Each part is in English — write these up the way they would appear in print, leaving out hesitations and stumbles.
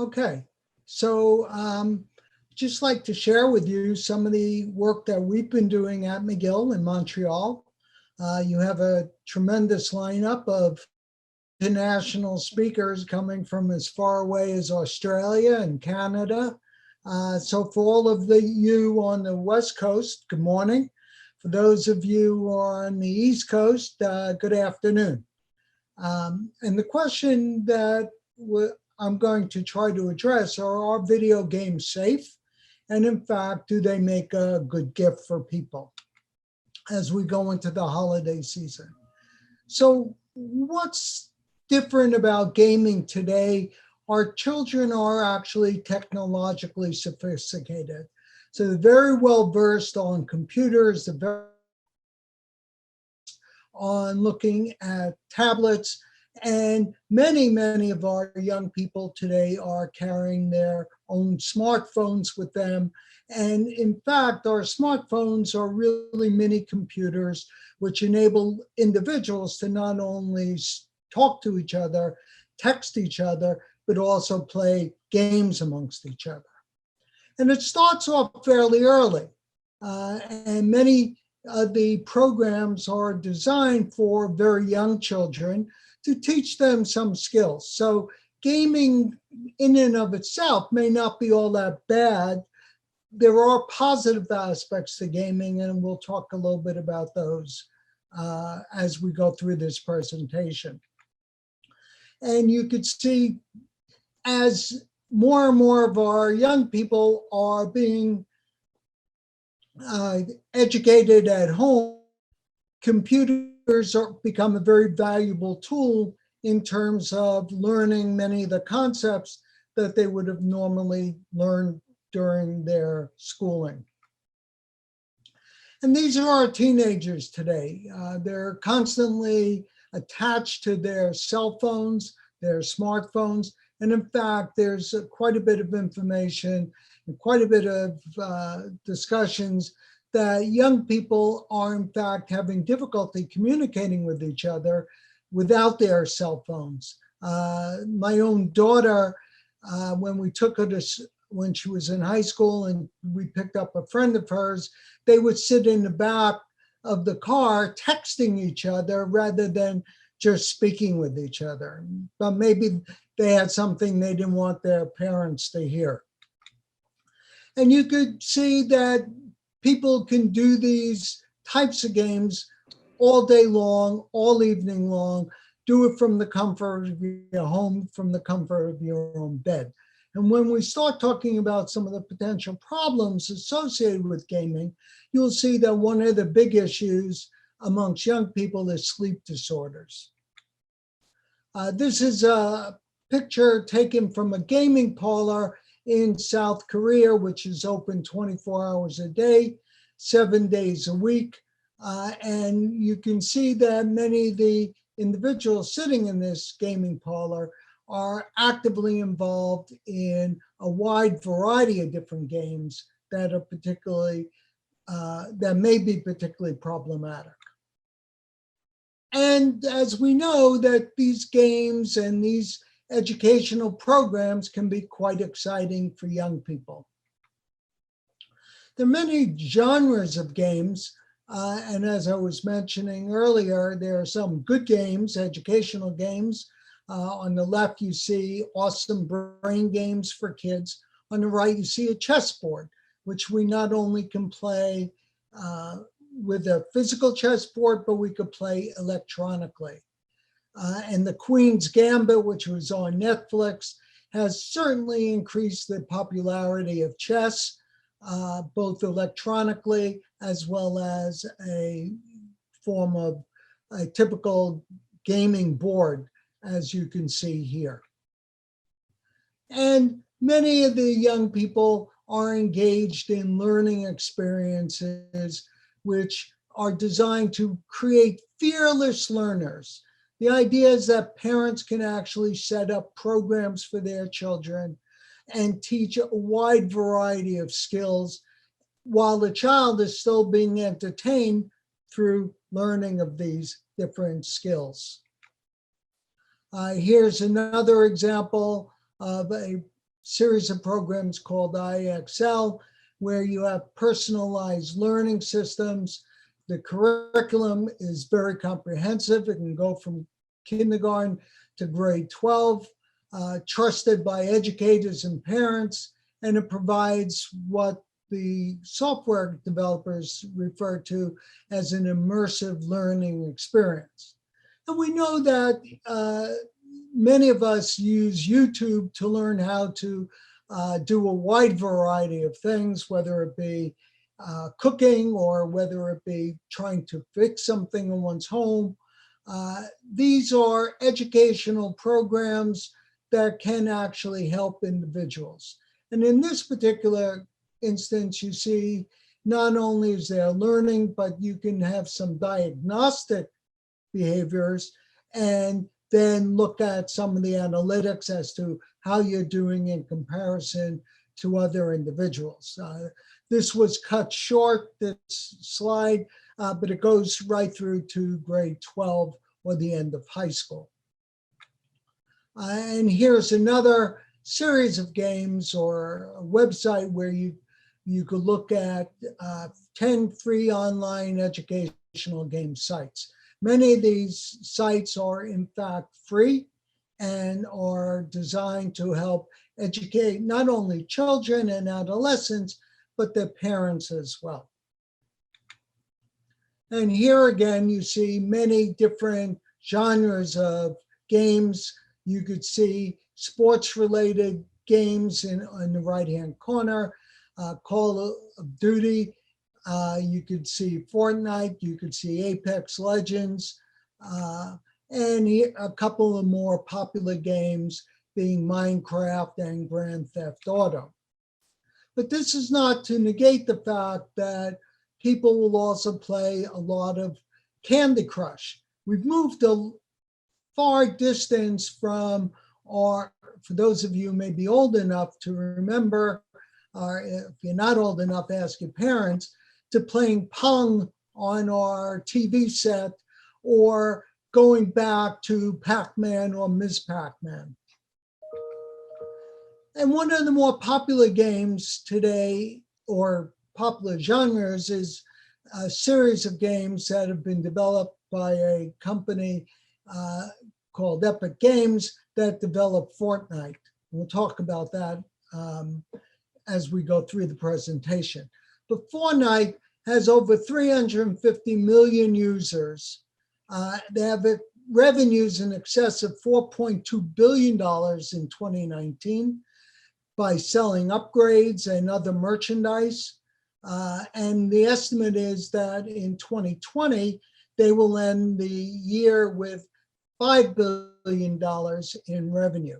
Okay, so just like to share with you some of the work that we've been doing at McGill in Montreal. You have a tremendous lineup of international speakers coming from as far away as Australia and Canada. So for all of you on the West Coast, good morning. For those of you on the East Coast, good afternoon. And the question that I'm going to try to address are our video games safe? And in fact, do they make a good gift for people as we go into the holiday season? So what's different about gaming today? Our children are actually technologically sophisticated. So they're very well versed on computers, they're very on looking at tablets, and many of our young people today are carrying their own smartphones with them. And in fact, our smartphones are really mini computers, which enable individuals to not only talk to each other, text each other, but also play games amongst each other. And it starts off fairly early. And many of the programs are designed for very young children to teach them some skills. So gaming in and of itself may not be all that bad. There are positive aspects to gaming, and we'll talk a little bit about those as we go through this presentation. And you could see as more and more of our young people are being educated at home, computers become a very valuable tool in terms of learning many of the concepts that they would have normally learned during their schooling. And these are our teenagers today. They're constantly attached to their cell phones, their smartphones. And in fact, there's quite a bit of information and quite a bit of discussions that young people are in fact having difficulty communicating with each other without their cell phones. My own daughter, when we took her when she was in high school and we picked up a friend of hers, they would sit in the back of the car texting each other rather than just speaking with each other. But maybe they had something they didn't want their parents to hear. And you could see that people can do these types of games all day long, all evening long, do it from the comfort of your home, from the comfort of your own bed. And when we start talking about some of the potential problems associated with gaming, you'll see that one of the big issues amongst young people is sleep disorders. This is a picture taken from a gaming parlor in South Korea, which is open 24 hours a day, 7 days a week. And you can see that many of the individuals sitting in this gaming parlor are actively involved in a wide variety of different games that are particularly, that may be particularly problematic. And as we know that these games and these educational programs can be quite exciting for young people. There are many genres of games, and as I was mentioning earlier, there are some good games, educational games. On the left, you see awesome brain games for kids. On the right, you see a chessboard, which we not only can play with a physical chessboard, but we could play electronically. And the Queen's Gambit, which was on Netflix, has certainly increased the popularity of chess, both electronically as well as a form of a typical gaming board, as you can see here. And many of the young people are engaged in learning experiences which are designed to create fearless learners. The idea is that parents can actually set up programs for their children and teach a wide variety of skills while the child is still being entertained through learning of these different skills. Here's another example of a series of programs called IXL, where you have personalized learning systems. The curriculum is very comprehensive. It can go from kindergarten to grade 12, trusted by educators and parents, and it provides what the software developers refer to as an immersive learning experience. And we know that many of us use YouTube to learn how to do a wide variety of things, whether it be cooking or whether it be trying to fix something in one's home. These are educational programs that can actually help individuals. And in this particular instance, you see not only is there learning, but you can have some diagnostic behaviors and then look at some of the analytics as to how you're doing in comparison to other individuals. This was cut short, this slide, but it goes right through to grade 12 or the end of high school. And here's another series of games or a website where you could look at 10 free online educational game sites. Many of these sites are in fact free and are designed to help educate not only children and adolescents, but their parents as well. And here again, you see many different genres of games. You could see sports-related games in the right-hand corner, Call of Duty. You could see Fortnite, you could see Apex Legends, and a couple of more popular games being Minecraft and Grand Theft Auto. But this is not to negate the fact that people will also play a lot of Candy Crush. We've moved a far distance from for those of you who may be old enough to remember, or if you're not old enough, ask your parents, to playing Pong on our TV set or going back to Pac-Man or Ms. Pac-Man. And one of the more popular games today, or popular genres, is a series of games that have been developed by a company called Epic Games that developed Fortnite. We'll talk about that as we go through the presentation. But Fortnite has over 350 million users. They have revenues in excess of $4.2 billion in 2019 by selling upgrades and other merchandise. And the estimate is that in 2020, they will end the year with $5 billion in revenue.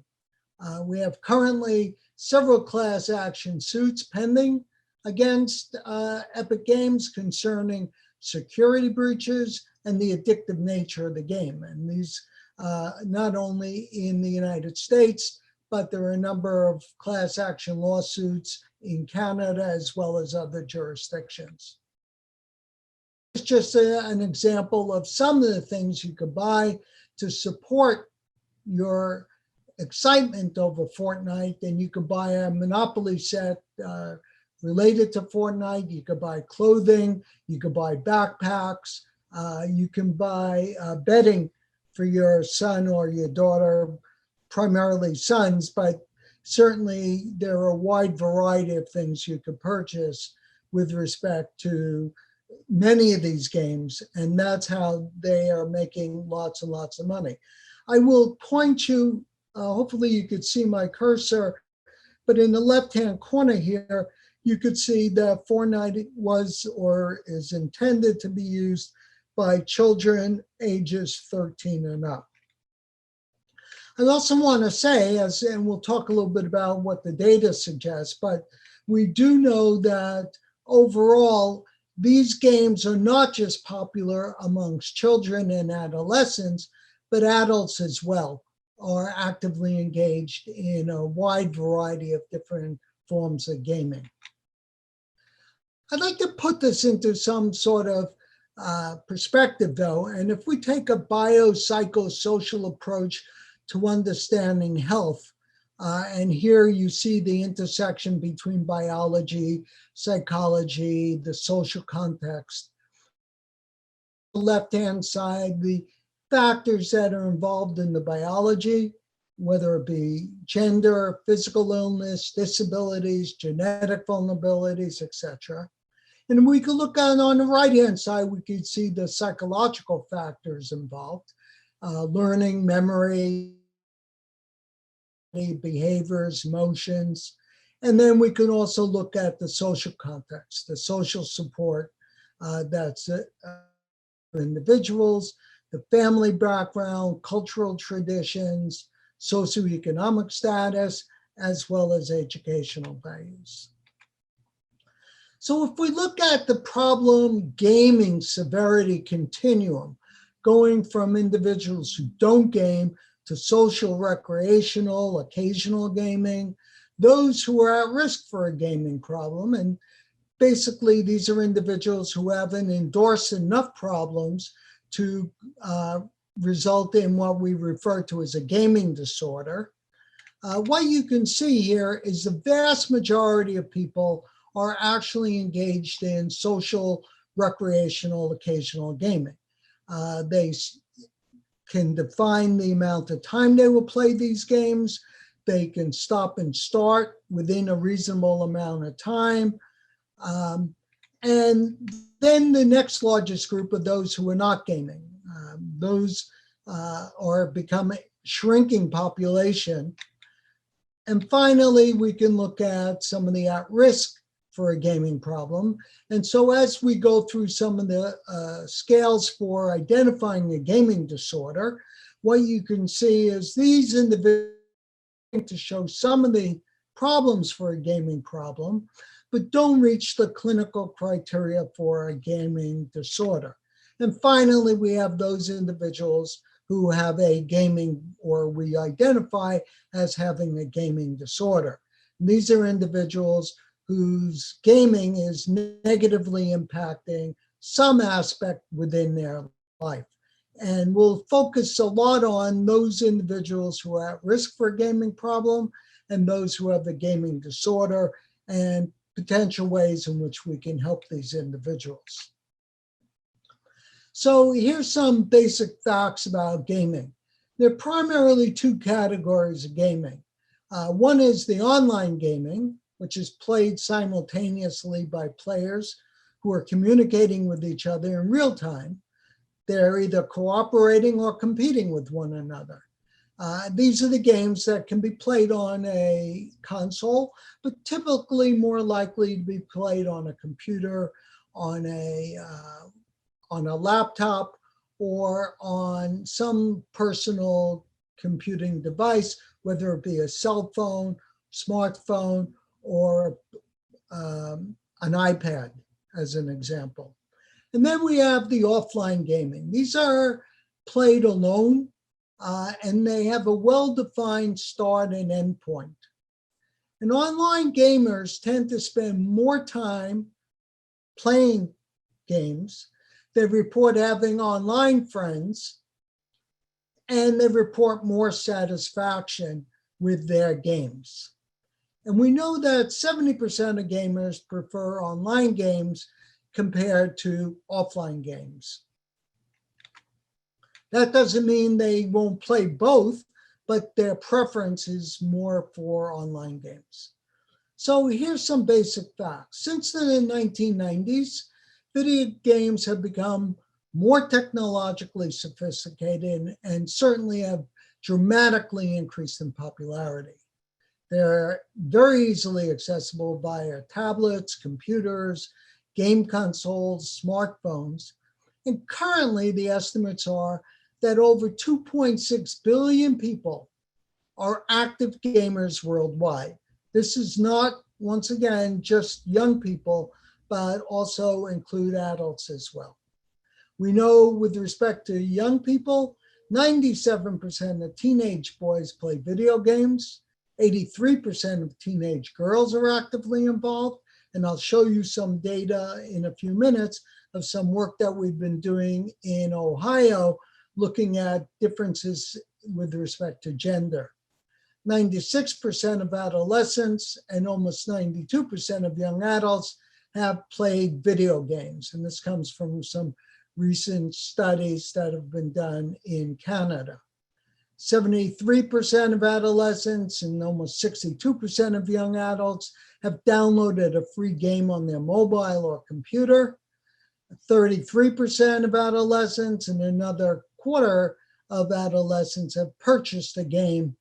We have currently several class action suits pending against Epic Games concerning security breaches and the addictive nature of the game. And these not only in the United States, but there are a number of class action lawsuits in Canada as well as other jurisdictions. It's just an example of some of the things you could buy to support your excitement over Fortnite. And you could buy a Monopoly set related to Fortnite. You could buy clothing, you could buy backpacks, you can buy bedding for your son or your daughter, primarily sons, but certainly there are a wide variety of things you could purchase with respect to many of these games, and that's how they are making lots and lots of money. I will point you, hopefully you could see my cursor, but in the left-hand corner here, you could see that Fortnite was or is intended to be used by children ages 13 and up. I also want to say, and we'll talk a little bit about what the data suggests, but we do know that overall, these games are not just popular amongst children and adolescents, but adults as well are actively engaged in a wide variety of different forms of gaming. I'd like to put this into some sort of perspective though, and if we take a biopsychosocial approach to understanding health, And here you see the intersection between biology, psychology, the social context. On the left-hand side, the factors that are involved in the biology, whether it be gender, physical illness, disabilities, genetic vulnerabilities, etc. And we could look on the right-hand side, we could see the psychological factors involved, learning, memory, behaviors, emotions. And then we can also look at the social context, the social support that's individuals, the family background, cultural traditions, socioeconomic status, as well as educational values. So if we look at the problem gaming severity continuum, going from individuals who don't game to social, recreational, occasional gaming, those who are at risk for a gaming problem, and basically these are individuals who haven't endorsed enough problems to result in what we refer to as a gaming disorder. What you can see here is the vast majority of people are actually engaged in social, recreational, occasional gaming. They can define the amount of time they will play these games. They can stop and start within a reasonable amount of time. And then the next largest group are those who are not gaming. Those are becoming shrinking population. And finally, we can look at some of the at-risk for a gaming problem. And so as we go through some of the scales for identifying a gaming disorder, what you can see is these individuals to show some of the problems for a gaming problem, but don't reach the clinical criteria for a gaming disorder. And finally, we have those individuals who have a gaming, or we identify as having a gaming disorder. And these are individuals whose gaming is negatively impacting some aspect within their life. And we'll focus a lot on those individuals who are at risk for a gaming problem and those who have a gaming disorder and potential ways in which we can help these individuals. So here's some basic facts about gaming. There are primarily two categories of gaming. One is the online gaming, which is played simultaneously by players who are communicating with each other in real time. They're either cooperating or competing with one another. These are the games that can be played on a console, but typically more likely to be played on a computer, on a laptop, or on some personal computing device, whether it be a cell phone, smartphone, or an iPad, as an example. And then we have the offline gaming. These are played alone, and they have a well-defined start and end point. And online gamers tend to spend more time playing games. They report having online friends, and they report more satisfaction with their games. And we know that 70% of gamers prefer online games compared to offline games. That doesn't mean they won't play both, but their preference is more for online games. So here's some basic facts. Since the 1990s, video games have become more technologically sophisticated and certainly have dramatically increased in popularity. They're very easily accessible via tablets, computers, game consoles, smartphones. And currently, the estimates are that over 2.6 billion people are active gamers worldwide. This is not, once again, just young people, but also include adults as well. We know with respect to young people, 97% of teenage boys play video games. 83% of teenage girls are actively involved. And I'll show you some data in a few minutes of some work that we've been doing in Ohio, looking at differences with respect to gender. 96% of adolescents and almost 92% of young adults have played video games. And this comes from some recent studies that have been done in Canada. 73% of adolescents and almost 62% of young adults have downloaded a free game on their mobile or computer. 33% of adolescents and another quarter of adolescents have purchased a game,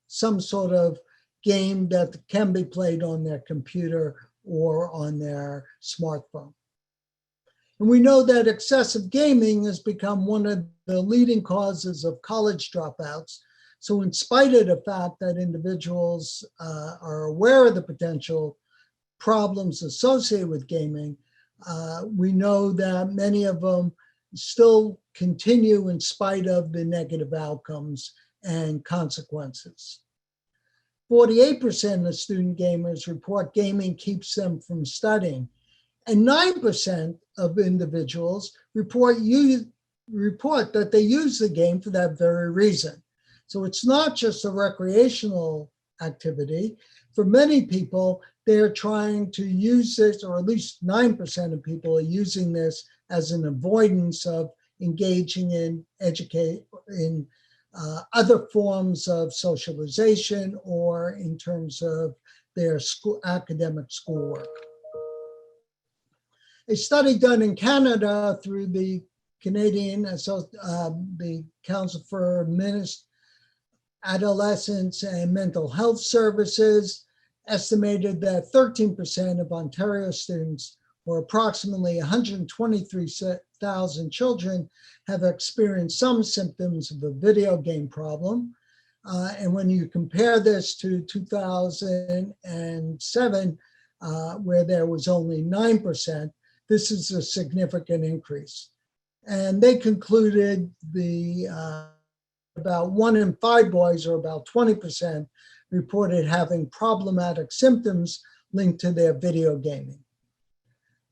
some sort of game that can be played on their computer or on their smartphone. And we know that excessive gaming has become one of the leading causes of college dropouts. So in spite of the fact that individuals are aware of the potential problems associated with gaming, we know that many of them still continue in spite of the negative outcomes and consequences. 48% of student gamers report gaming keeps them from studying. And 9% of individuals report that they use the game for that very reason. So it's not just a recreational activity. For many people, they're trying to use this, or at least 9% of people are using this as an avoidance of engaging in other forms of socialization or in terms of their academic schoolwork. A study done in Canada through the the Council for Adolescents and Mental Health Services estimated that 13% of Ontario students, or approximately 123,000 children, have experienced some symptoms of a video game problem. And when you compare this to 2007, where there was only 9%, this is a significant increase. And they concluded about 1 in 5 boys, or about 20%, reported having problematic symptoms linked to their video gaming.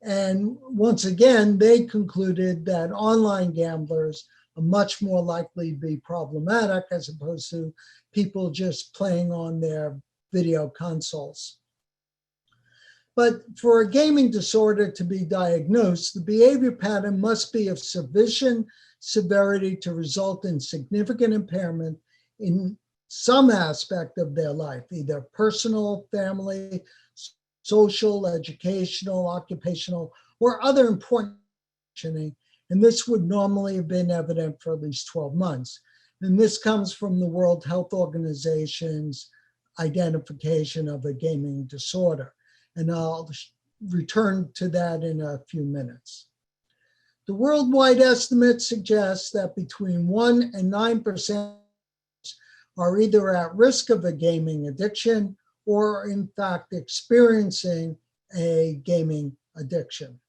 And once again, they concluded that online gamblers are much more likely to be problematic as opposed to people just playing on their video consoles. But for a gaming disorder to be diagnosed, the behavior pattern must be of sufficient severity to result in significant impairment in some aspect of their life, either personal, family, social, educational, occupational, or other important functioning. And this would normally have been evident for at least 12 months. And this comes from the World Health Organization's identification of a gaming disorder. And I'll return to that in a few minutes. The worldwide estimate suggests that between 1 and 9% are either at risk of a gaming addiction or in fact experiencing a gaming addiction.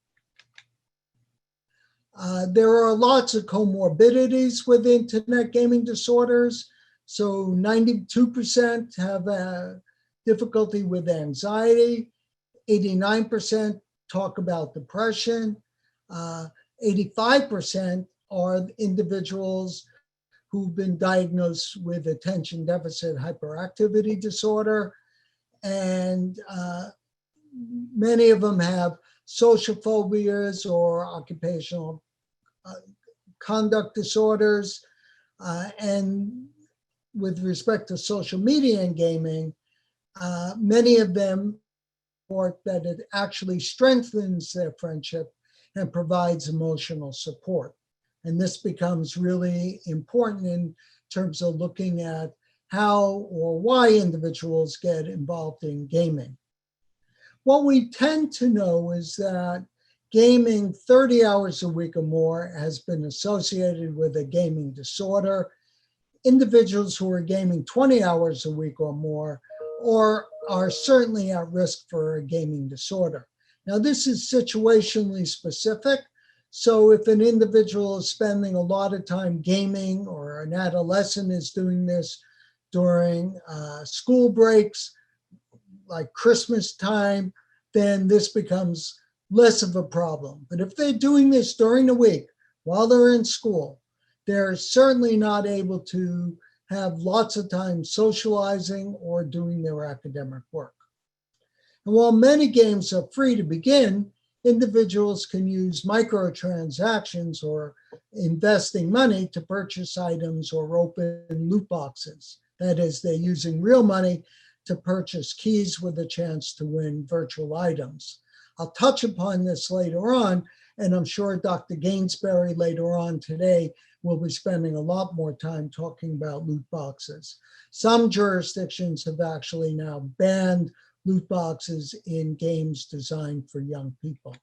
There are lots of comorbidities with internet gaming disorders. So 92% have difficulty with anxiety, 89% talk about depression, 85% are individuals who've been diagnosed with attention deficit hyperactivity disorder, and many of them have social phobias or occupational conduct disorders. And with respect to social media and gaming, many of them report that it actually strengthens their friendship and provides emotional support. And this becomes really important in terms of looking at how or why individuals get involved in gaming. What we tend to know is that gaming 30 hours a week or more has been associated with a gaming disorder. Individuals who are gaming 20 hours a week or more are certainly at risk for a gaming disorder. Now, this is situationally specific. So if an individual is spending a lot of time gaming, or an adolescent is doing this during school breaks, like Christmas time, then this becomes less of a problem. But if they're doing this during the week while they're in school, they're certainly not able to have lots of time socializing or doing their academic work. And while many games are free to begin, individuals can use microtransactions or investing money to purchase items or open loot boxes. That is, they're using real money to purchase keys with a chance to win virtual items. I'll touch upon this later on, and I'm sure Dr. Gainsbury later on today will be spending a lot more time talking about loot boxes. Some jurisdictions have actually now banned loot boxes in games designed for young people.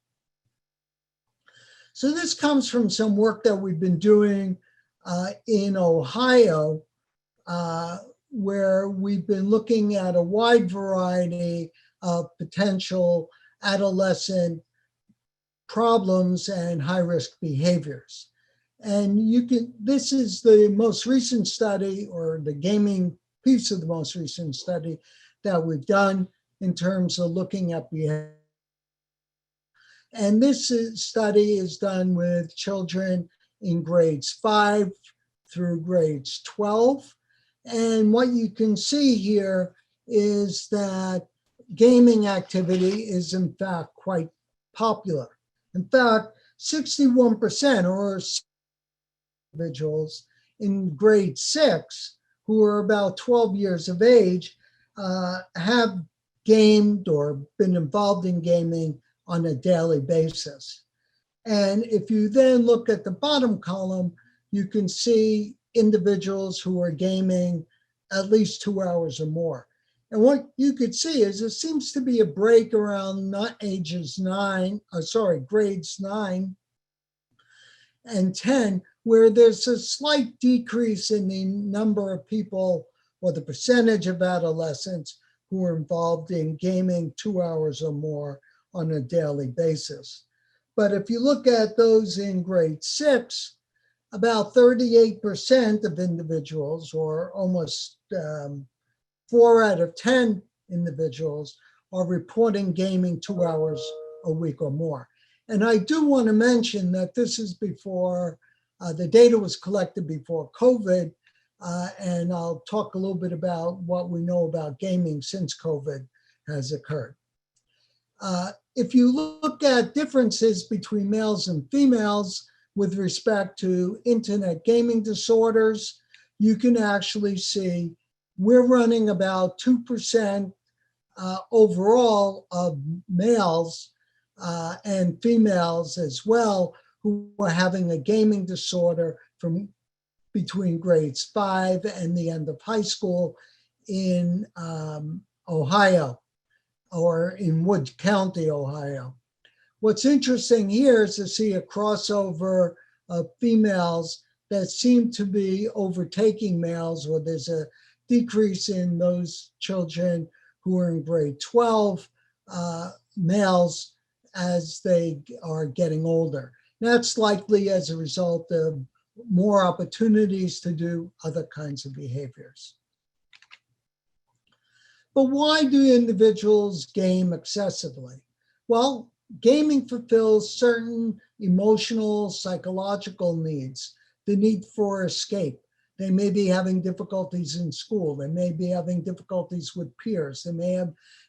So this comes from some work that we've been doing in Ohio, where we've been looking at a wide variety of potential adolescent problems and high-risk behaviors. And this is the most recent study, or the gaming piece of the most recent study that we've done in terms of looking at behavior. And this study is done with children in grades 5 through grades 12. And what you can see here is that gaming activity is in fact quite popular. In fact, 61% or individuals in grade 6 who are about 12 years of age have gamed or been involved in gaming on a daily basis. And if you then look at the bottom column, you can see individuals who are gaming at least 2 hours or more. And what you could see is there seems to be a break around grades 9 and 10, where there's a slight decrease in the number of people or the percentage of adolescents who are involved in gaming 2 hours or more on a daily basis. But if you look at those in grade 6, about 38% of individuals, or almost 4 out of 10 individuals, are reporting gaming 2 hours a week or more. And I do want to mention that this is before, the data was collected before COVID, and I'll talk a little bit about what we know about gaming since COVID has occurred. If you look at differences between males and females with respect to internet gaming disorders, you can actually see we're running about 2% overall of males and females as well who are having a gaming disorder from between grades 5 and the end of high school in Ohio, or in Wood County, Ohio. What's interesting here is to see a crossover of females that seem to be overtaking males, or there's a decrease in those children who are in grade 12, males, as they are getting older. That's likely as a result of more opportunities to do other kinds of behaviors. But why do individuals game excessively? Well, gaming fulfills certain emotional, psychological needs, the need for escape. They may be having difficulties in school. They may be having difficulties with peers. They may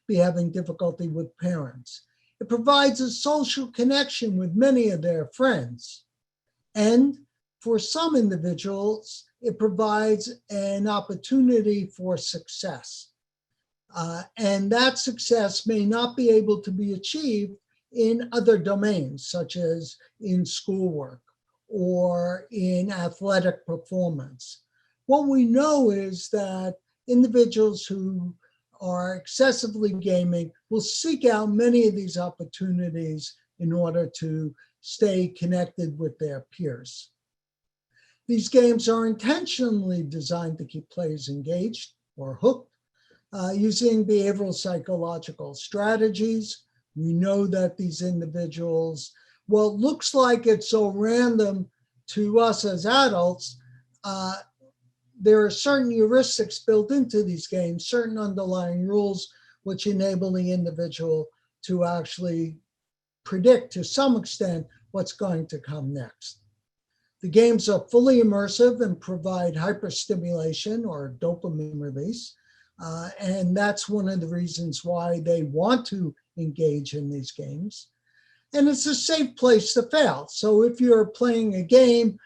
be having difficulty with parents. It provides a social connection with many of their friends. And for some individuals, it provides an opportunity for success. And that success may not be able to be achieved in other domains, such as in schoolwork or in athletic performance. What we know is that individuals who are excessively gaming will seek out many of these opportunities in order to stay connected with their peers. These games are intentionally designed to keep players engaged or hooked, using behavioral psychological strategies. We know that these individuals, well, it looks like it's so random to us as adults, there are certain heuristics built into these games, certain underlying rules, which enable the individual to actually predict to some extent what's going to come next. The games are fully immersive and provide hyperstimulation or dopamine release. And that's one of the reasons why they want to engage in these games. And it's a safe place to fail. So if you're playing a game,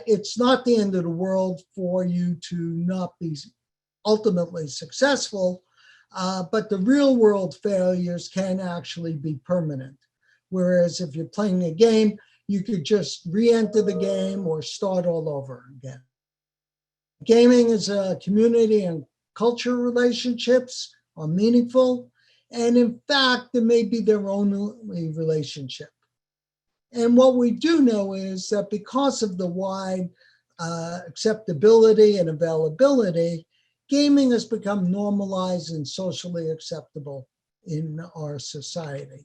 it's not the end of the world for you to not be ultimately successful, but the real world failures can actually be permanent. Whereas if you're playing a game, you could just re-enter the game or start all over again. Gaming is a community and culture relationships are meaningful. And in fact, it may be their only relationship. And what we do know is that because of the wide acceptability and availability, gaming has become normalized and socially acceptable in our society.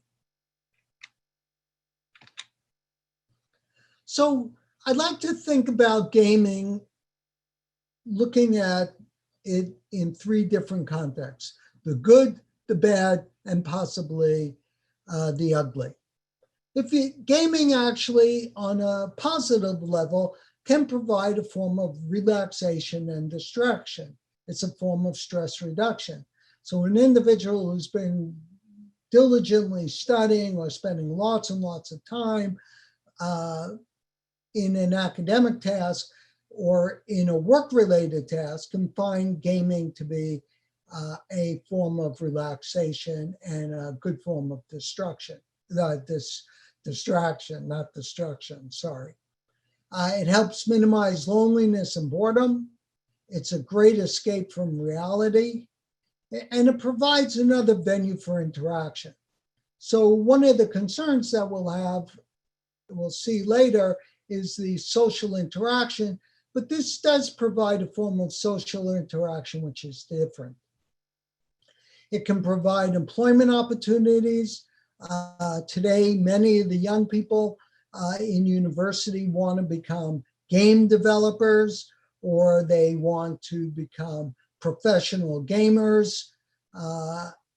So I'd like to think about gaming, looking at it in three different contexts: the good, the bad, and possibly the ugly. Gaming actually, on a positive level, can provide a form of relaxation and distraction. It's a form of stress reduction. So an individual who's been diligently studying or spending lots and lots of time in an academic task or in a work-related task can find gaming to be a form of relaxation and a good form of distraction, not destruction, sorry. It helps minimize loneliness and boredom. It's a great escape from reality, and it provides another venue for interaction. So one of the concerns that we'll see later, is the social interaction, but this does provide a form of social interaction which is different. It can provide employment opportunities. Today, many of the young people in university want to become game developers, or they want to become professional gamers,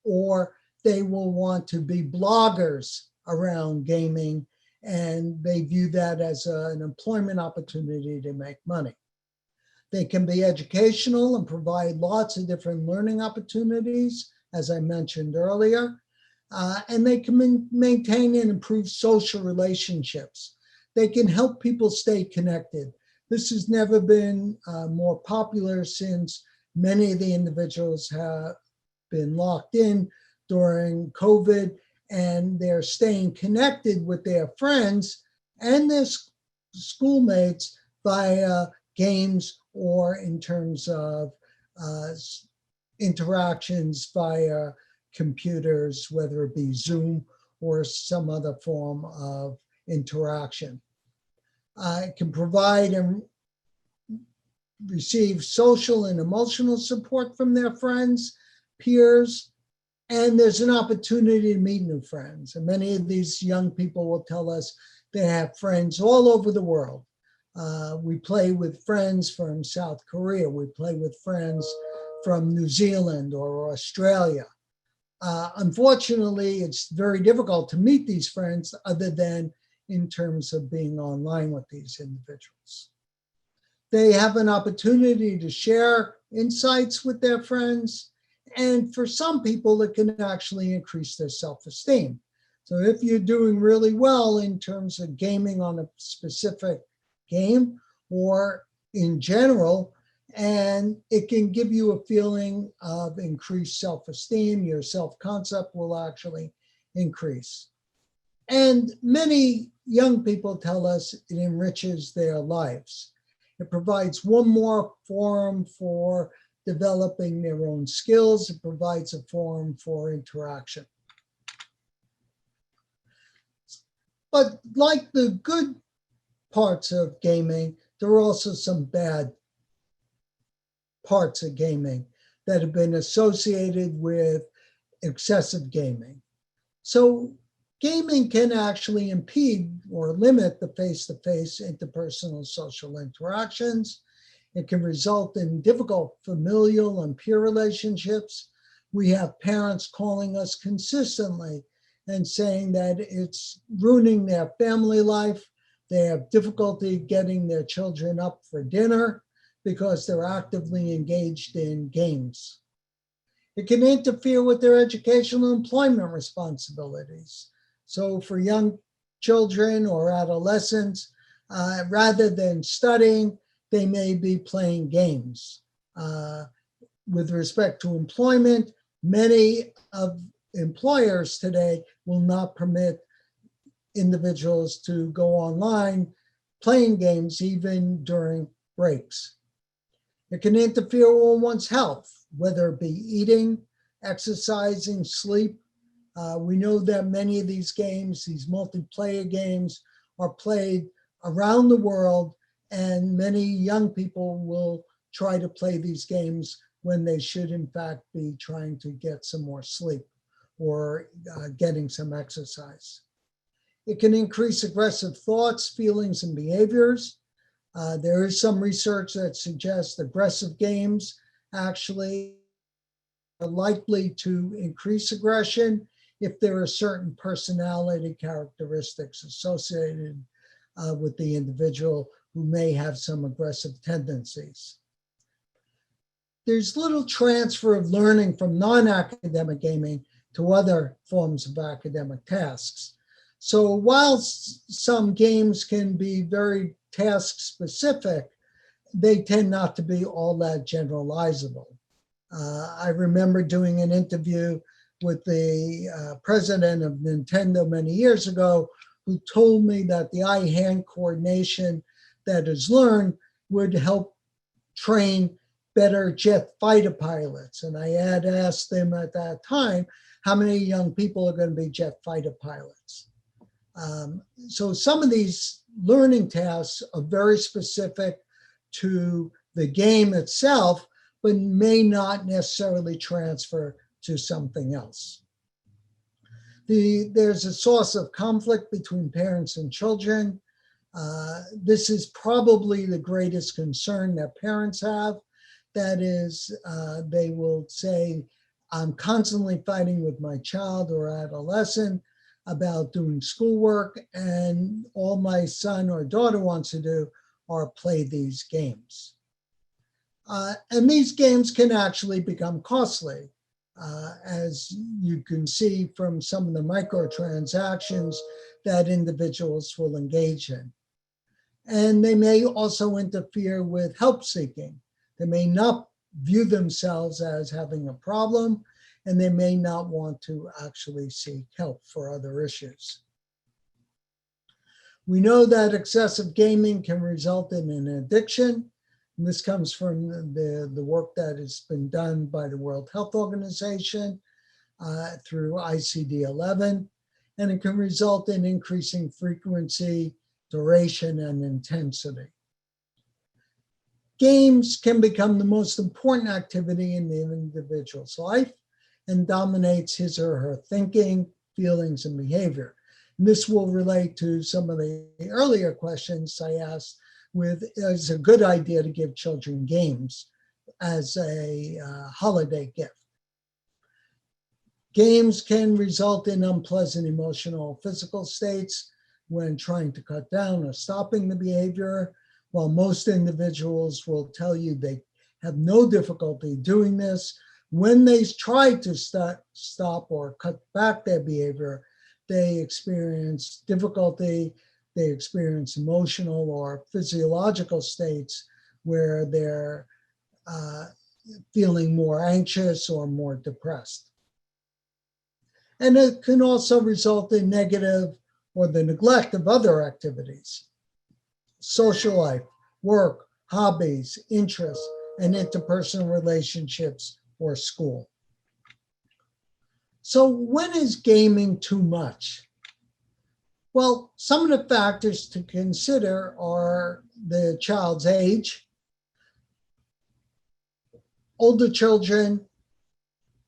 or they will want to be bloggers around gaming, and they view that as an employment opportunity to make money. They can be educational and provide lots of different learning opportunities, as I mentioned earlier. And they can maintain and improve social relationships. They can help people stay connected. This has never been more popular, since many of the individuals have been locked in during COVID, and they're staying connected with their friends and their schoolmates via games, or in terms of interactions via computers, whether it be Zoom or some other form of interaction. It can provide and receive social and emotional support from their friends, peers, and there's an opportunity to meet new friends. And many of these young people will tell us they have friends all over the world. We play with friends from South Korea. We play with friends from New Zealand or Australia. Unfortunately, it's very difficult to meet these friends other than in terms of being online with these individuals. They have an opportunity to share insights with their friends. And for some people, it can actually increase their self-esteem. So if you're doing really well in terms of gaming on a specific game or in general, and it can give you a feeling of increased self-esteem, your self-concept will actually increase. And many young people tell us it enriches their lives. It provides one more forum for developing their own skills. It provides a forum for interaction. But like the good parts of gaming, there are also some bad parts of gaming that have been associated with excessive gaming. So gaming can actually impede or limit the face-to-face interpersonal social interactions. It can result in difficult familial and peer relationships. We have parents calling us consistently and saying that it's ruining their family life They have difficulty getting their children up for dinner because they're actively engaged in games. It can interfere with their educational employment responsibilities. So for young children or adolescents, rather than studying, they may be playing games. With respect to employment, many of employers today will not permit individuals to go online playing games even during breaks. It can interfere with one's health, whether it be eating, exercising, sleep. We know that many of these games, these multiplayer games, are played around the world, and many young people will try to play these games when they should in fact be trying to get some more sleep or getting some exercise. It can increase aggressive thoughts, feelings, and behaviors. There is some research that suggests aggressive games actually are likely to increase aggression if there are certain personality characteristics associated with the individual who may have some aggressive tendencies. There's little transfer of learning from non-academic gaming to other forms of academic tasks. So while some games can be very task specific, they tend not to be all that generalizable. I remember doing an interview with the president of Nintendo many years ago, who told me that the eye-hand coordination that is learned would help train better jet fighter pilots. And I had asked them at that time, how many young people are going to be jet fighter pilots? So some of these learning tasks are very specific to the game itself, but may not necessarily transfer to something else. There's a source of conflict between parents and children. This is probably the greatest concern that parents have. That is, they will say, I'm constantly fighting with my child or adolescent about doing schoolwork, and all my son or daughter wants to do are play these games. And these games can actually become costly, as you can see from some of the microtransactions that individuals will engage in. And they may also interfere with help seeking. They may not view themselves as having a problem, and they may not want to actually seek help for other issues. We know that excessive gaming can result in an addiction. And this comes from the work that has been done by the World Health Organization through ICD-11, and it can result in increasing frequency, duration, and intensity. Games can become the most important activity in the individual's life and dominates his or her thinking, feelings, and behavior. And this will relate to some of the earlier questions I asked with, is a good idea to give children games as a holiday gift. Games can result in unpleasant emotional or physical states when trying to cut down or stopping the behavior. While most individuals will tell you they have no difficulty doing this, when they try to stop or cut back their behavior, they experience difficulty, they experience emotional or physiological states where they're feeling more anxious or more depressed. And it can also result in negative or the neglect of other activities. Social life, work, hobbies, interests, and interpersonal relationships or school. So when is gaming too much? Well, some of the factors to consider are the child's age. Older children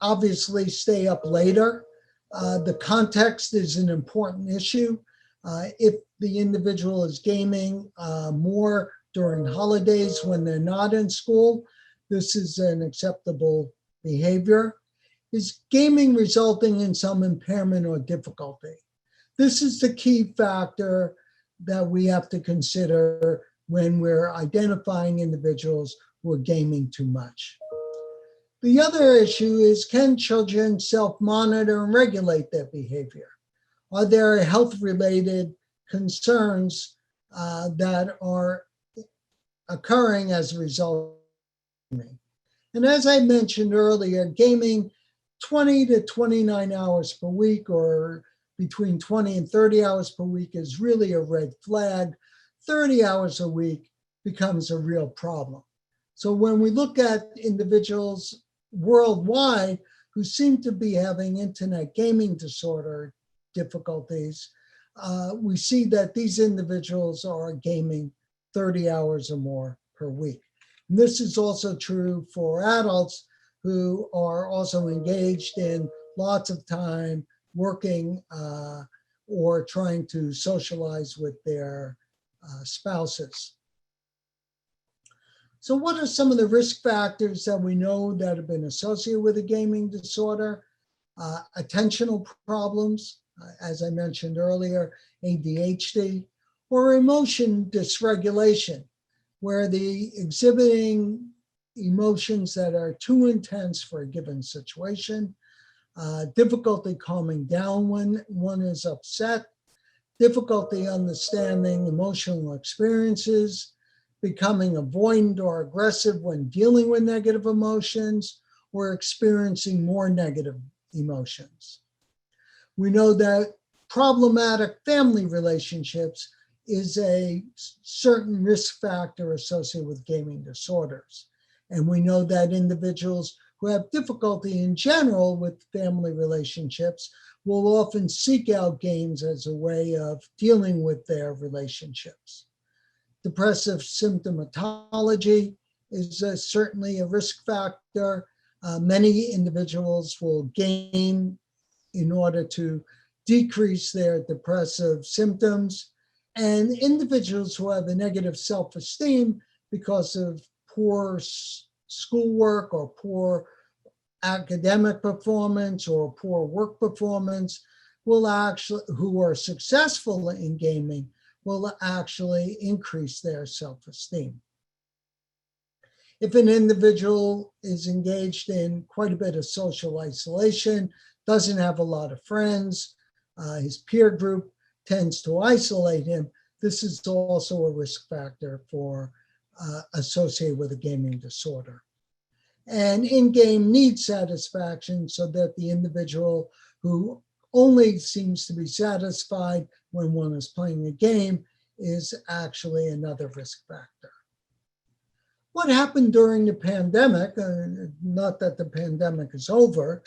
obviously stay up later. The context is an important issue. If the individual is gaming more during holidays when they're not in school, this is an acceptable behavior. Is gaming resulting in some impairment or difficulty? This is the key factor that we have to consider when we're identifying individuals who are gaming too much. The other issue is, can children self-monitor and regulate their behavior? Are there health-related concerns that are occurring as a result of gaming? And as I mentioned earlier, gaming 20 to 29 hours per week, or between 20 and 30 hours per week, is really a red flag. 30 hours a week becomes a real problem. So when we look at individuals worldwide who seem to be having internet gaming disorder difficulties, we see that these individuals are gaming 30 hours or more per week. And this is also true for adults who are also engaged in lots of time working or trying to socialize with their spouses. So what are some of the risk factors that we know that have been associated with a gaming disorder? Attentional problems, as I mentioned earlier, ADHD, or emotion dysregulation, where the exhibiting emotions that are too intense for a given situation, difficulty calming down when one is upset, difficulty understanding emotional experiences, becoming avoidant or aggressive when dealing with negative emotions, or experiencing more negative emotions. We know that problematic family relationships is a certain risk factor associated with gaming disorders. And we know that individuals who have difficulty in general with family relationships will often seek out games as a way of dealing with their relationships. Depressive symptomatology is certainly a risk factor. Many individuals will game in order to decrease their depressive symptoms. And individuals who have a negative self-esteem because of poor schoolwork or poor academic performance or poor work performance will actually, who are successful in gaming, will actually increase their self-esteem. If an individual is engaged in quite a bit of social isolation, doesn't have a lot of friends, his peer group tends to isolate him, this is also a risk factor for associated with a gaming disorder. And in-game need satisfaction, so that the individual who only seems to be satisfied when one is playing a game is actually another risk factor. What happened during the pandemic, not that the pandemic is over,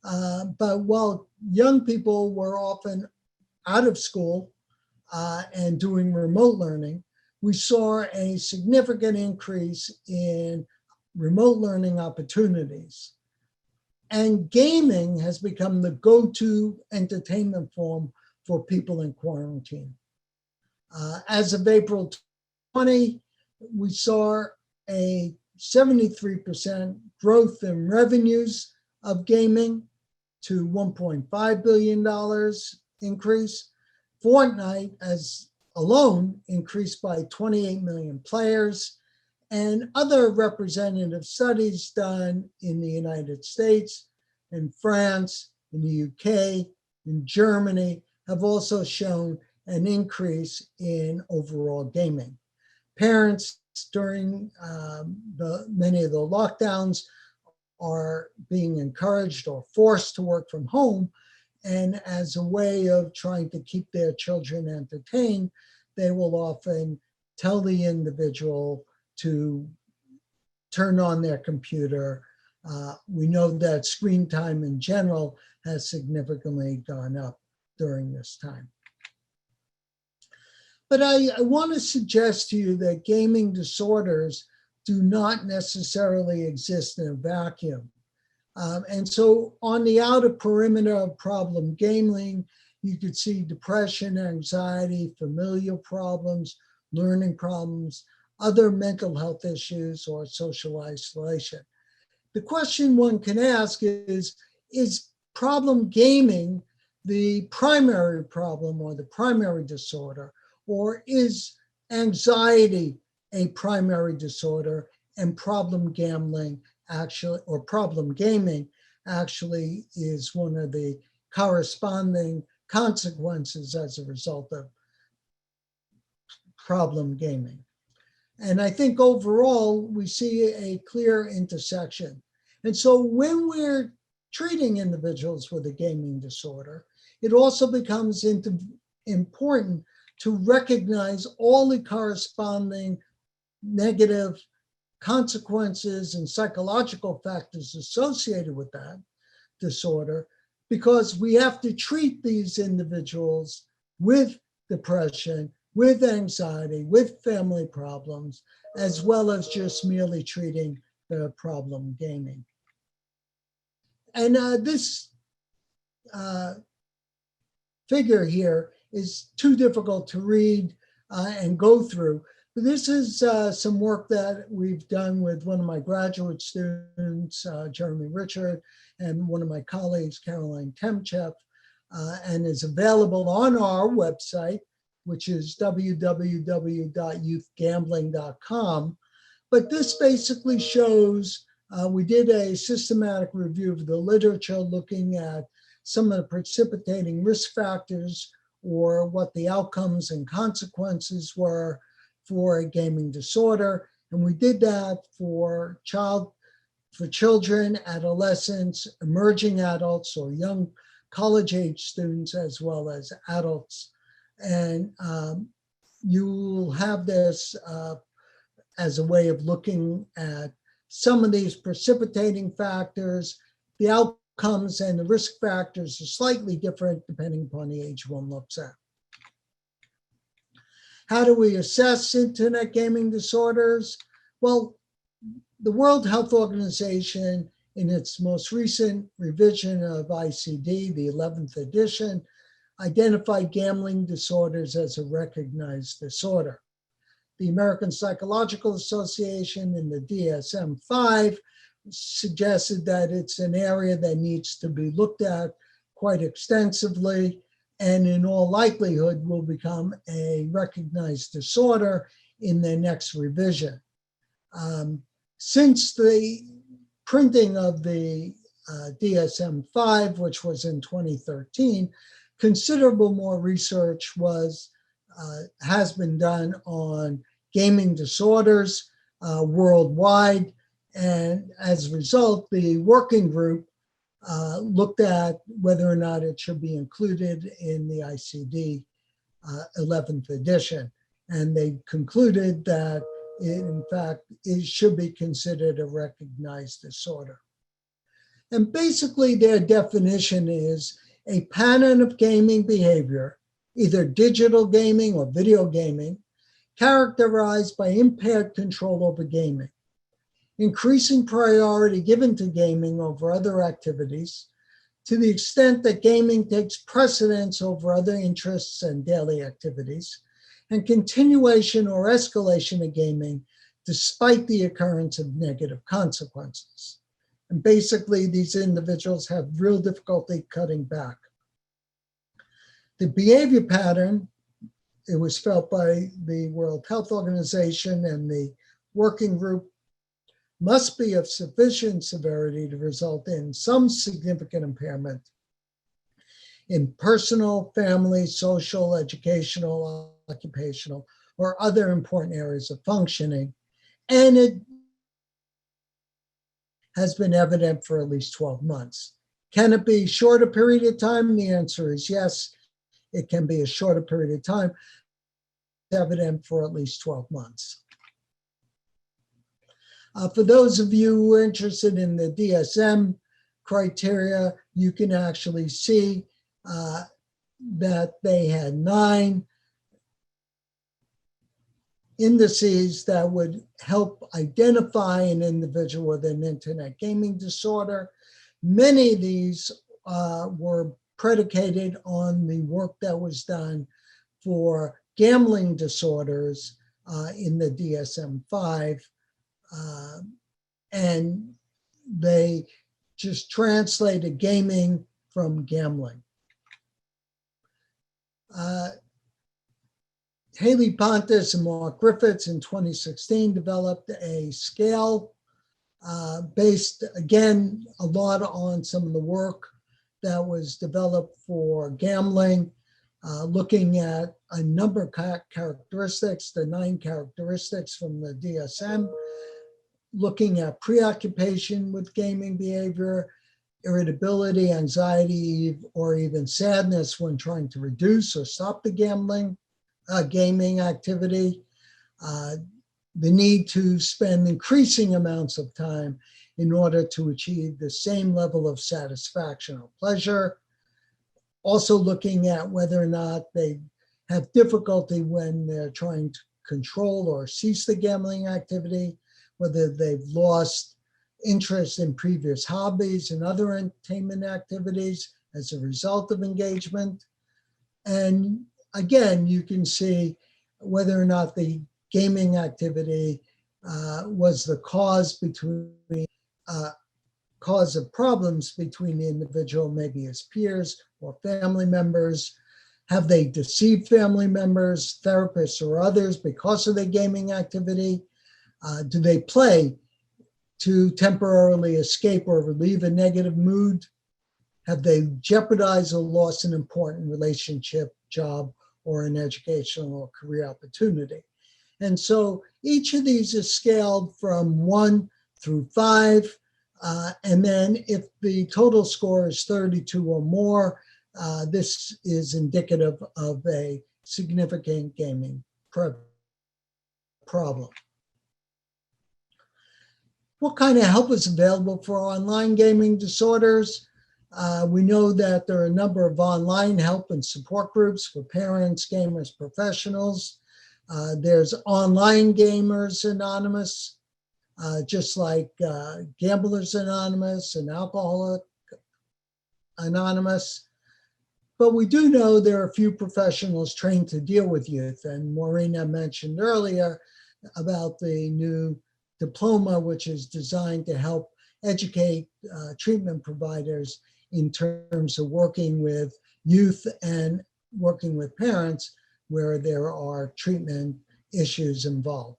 but while young people were often out of school and doing remote learning, we saw a significant increase in remote learning opportunities. And gaming has become the go-to entertainment form for people in quarantine. As of April 20, we saw a 73% growth in revenues of gaming to $1.5 billion increase. Fortnite as alone increased by 28 million players, and other representative studies done in the United States, in France, in the UK, in Germany have also shown an increase in overall gaming. Parents during many of the lockdowns are being encouraged or forced to work from home, and as a way of trying to keep their children entertained, they will often tell the individual to turn on their computer. We know that screen time in general has significantly gone up during this time. But I want to suggest to you that gaming disorders do not necessarily exist in a vacuum. And so on the outer perimeter of problem gaming, you could see depression, anxiety, familial problems, learning problems, other mental health issues, or social isolation. The question one can ask is problem gaming the primary problem or the primary disorder, or is anxiety a primary disorder and problem gambling actually, or problem gaming actually is one of the corresponding consequences as a result of problem gaming. And I think overall, we see a clear intersection. And so when we're treating individuals with a gaming disorder, it also becomes important to recognize all the corresponding negative consequences and psychological factors associated with that disorder, because we have to treat these individuals with depression, with anxiety, with family problems, as well as just merely treating the problem gaming. And this figure here is too difficult to read and go through. But this is some work that we've done with one of my graduate students, Jeremy Richard, and one of my colleagues, Caroline Temchev, and is available on our website, which is www.youthgambling.com. But this basically shows, we did a systematic review of the literature looking at some of the precipitating risk factors or what the outcomes and consequences were for a gaming disorder. And we did that for children, adolescents, emerging adults, or young college-age students, as well as adults. And you will have this as a way of looking at some of these precipitating factors. The outcomes and the risk factors are slightly different depending upon the age one looks at. How do we assess internet gaming disorders? Well, the World Health Organization, in its most recent revision of ICD, the 11th edition, identified gambling disorders as a recognized disorder. The American Psychological Association in the DSM-5 suggested that it's an area that needs to be looked at quite extensively, and in all likelihood will become a recognized disorder in their next revision. Since the printing of the DSM-5, which was in 2013, considerable more research has been done on gaming disorders worldwide. And as a result, the working group looked at whether or not it should be included in the ICD 11th edition. And they concluded that, in fact, it should be considered a recognized disorder. And basically their definition is a pattern of gaming behavior, either digital gaming or video gaming, characterized by impaired control over gaming, increasing priority given to gaming over other activities, to the extent that gaming takes precedence over other interests and daily activities, and continuation or escalation of gaming despite the occurrence of negative consequences. And basically, these individuals have real difficulty cutting back. The behavior pattern, it was felt by the World Health Organization and the working group, must be of sufficient severity to result in some significant impairment in personal, family, social, educational, occupational, or other important areas of functioning. And it has been evident for at least 12 months. Can it be a shorter period of time? The answer is yes, it can be a shorter period of time, evident for at least 12 months. For those of you who are interested in the DSM criteria, you can actually see that they had 9 indices that would help identify an individual with an internet gaming disorder. Many of these were predicated on the work that was done for gambling disorders in the DSM-5. And they just translated gaming from gambling. Haley Pontus and Mark Griffiths in 2016 developed a scale based, again, a lot on some of the work that was developed for gambling, looking at a number of characteristics, the 9 characteristics from the DSM, looking at preoccupation with gaming behavior, irritability, anxiety, or even sadness when trying to reduce or stop the gaming activity, the need to spend increasing amounts of time in order to achieve the same level of satisfaction or pleasure. Also looking at whether or not they have difficulty when they're trying to control or cease the gambling activity, whether they've lost interest in previous hobbies and other entertainment activities as a result of engagement. And again, you can see whether or not the gaming activity was the cause of problems between the individual, maybe his peers or family members. Have they deceived family members, therapists, or others because of their gaming activity? Do they play to temporarily escape or relieve a negative mood? Have they jeopardized or lost an important relationship, job, or an educational or career opportunity? And so each of these is scaled from 1 through 5. And then if the total score is 32 or more, this is indicative of a significant gaming problem. What kind of help is available for online gaming disorders? We know that there are a number of online help and support groups for parents, gamers, professionals. There's Online Gamers Anonymous, just like Gamblers Anonymous and Alcoholic Anonymous. But we do know there are a few professionals trained to deal with youth. And Maureen mentioned earlier about the new diploma, which is designed to help educate treatment providers in terms of working with youth and working with parents where there are treatment issues involved.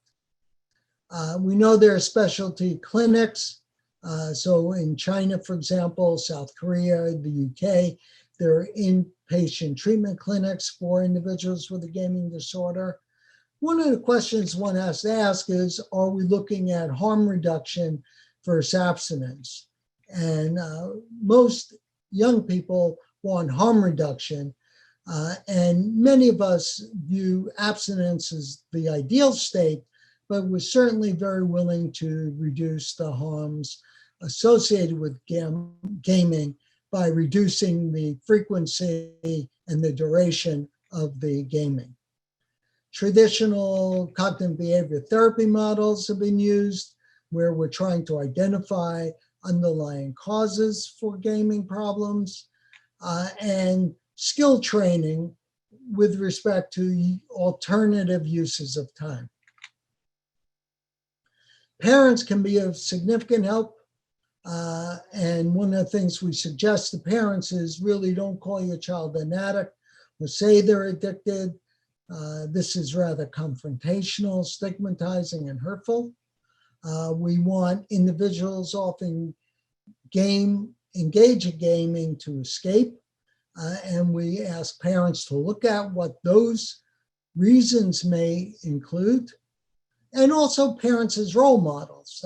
We know there are specialty clinics. So in China, for example, South Korea, the UK, there are inpatient treatment clinics for individuals with a gaming disorder. One of the questions one has to ask is, are we looking at harm reduction versus abstinence? And most young people want harm reduction. And many of us view abstinence as the ideal state, but we're certainly very willing to reduce the harms associated with gaming by reducing the frequency and the duration of the gaming. Traditional cognitive behavior therapy models have been used where we're trying to identify underlying causes for gaming problems, and skill training with respect to alternative uses of time. Parents can be of significant help. And one of the things we suggest to parents is really don't call your child an addict or say they're addicted. This is rather confrontational, stigmatizing, and hurtful. We want individuals often engage in gaming to escape. And we ask parents to look at what those reasons may include. And also parents as role models.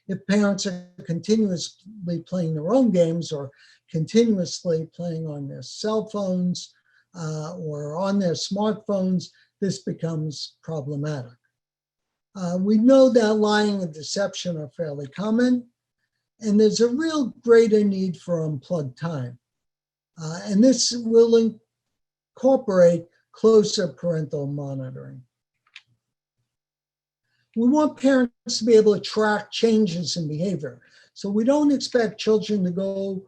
If parents are continuously playing their own games or continuously playing on their cell phones or on their smartphones, this becomes problematic. We know that lying and deception are fairly common, and there's a real greater need for unplugged time. And this will incorporate closer parental monitoring. We want parents to be able to track changes in behavior. So we don't expect children to go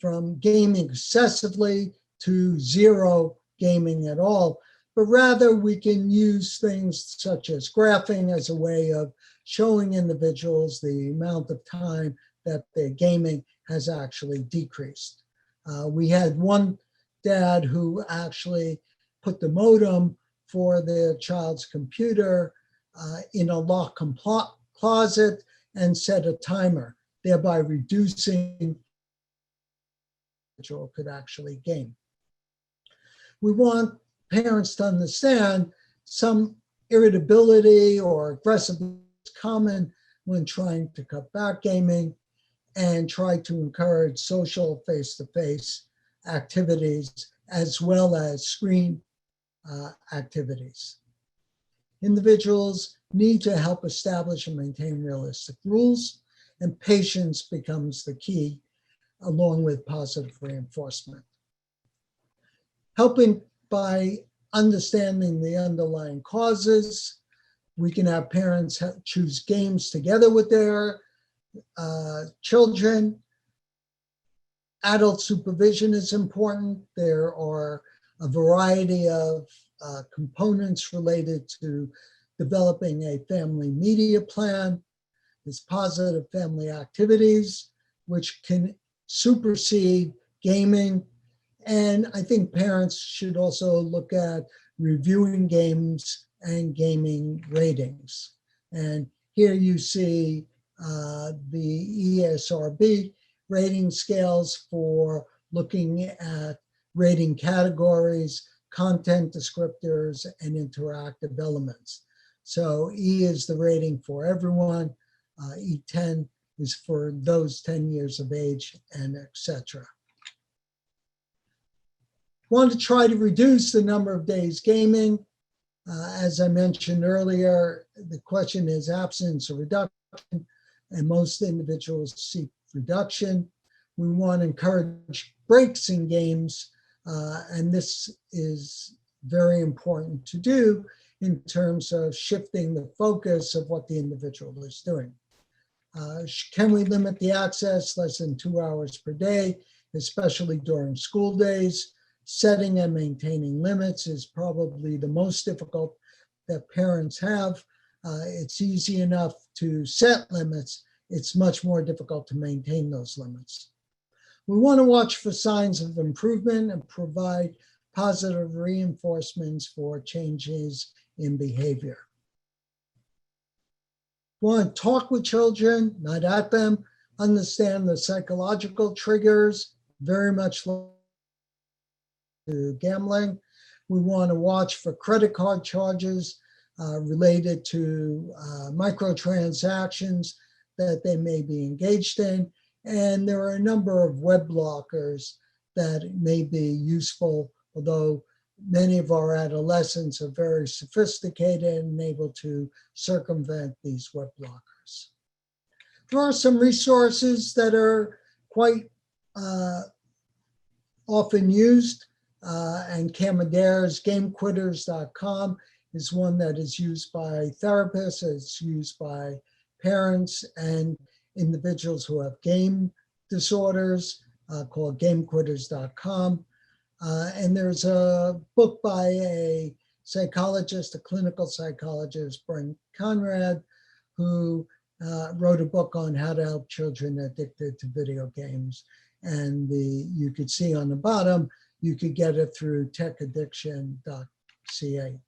from gaming excessively to zero gaming at all, but rather we can use things such as graphing as a way of showing individuals the amount of time that their gaming has actually decreased. We had one dad who actually put the modem for their child's computer in a locked closet and set a timer, thereby reducing the individual could actually game. We want parents to understand some irritability or aggressiveness is common when trying to cut back gaming, and try to encourage social face-to-face activities as well as screen activities. Individuals need to help establish and maintain realistic rules, and patience becomes the key, along with positive reinforcement. Helping by understanding the underlying causes, we can have parents choose games together with their children. Adult supervision is important. There are a variety of components related to developing a family media plan. There's positive family activities, which can supersede gaming. And I think parents should also look at reviewing games and gaming ratings. And here you see the ESRB rating scales for looking at rating categories, content descriptors, and interactive elements. So E is the rating for everyone, E10 is for those 10 years of age, and etc. Want to try to reduce the number of days gaming. As I mentioned earlier, the question is absence or reduction, and most individuals seek reduction. We want to encourage breaks in games, and this is very important to do in terms of shifting the focus of what the individual is doing. Can we limit the access less than 2 hours per day, especially during school days? Setting and maintaining limits is probably the most difficult that parents have. It's easy enough to set limits. It's much more difficult to maintain those limits. We want to watch for signs of improvement and provide positive reinforcements for changes in behavior. We want to talk with children, not at them, understand the psychological triggers, very much like to gambling. We want to watch for credit card charges related to microtransactions that they may be engaged in. And there are a number of web blockers that may be useful, although many of our adolescents are very sophisticated and able to circumvent these web blockers. There are some resources that are quite often used, and Camadair's GameQuitters.com is one that is used by therapists, it's used by parents and individuals who have game disorders, called GameQuitters.com. And there's a book by a psychologist, a clinical psychologist, Brent Conrad, who wrote a book on how to help children addicted to video games. And you could see on the bottom, you could get it through techaddiction.ca.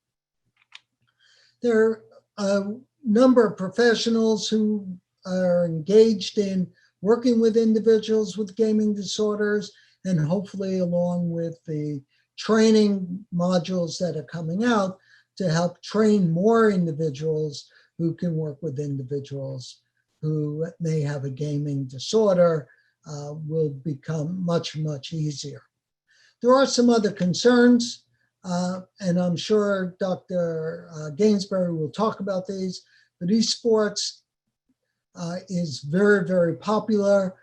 There are a number of professionals who are engaged in working with individuals with gaming disorders, and hopefully along with the training modules that are coming out to help train more individuals who can work with individuals who may have a gaming disorder, will become much, much easier. There are some other concerns, and I'm sure Dr. Gainsbury will talk about these, but esports is very, very popular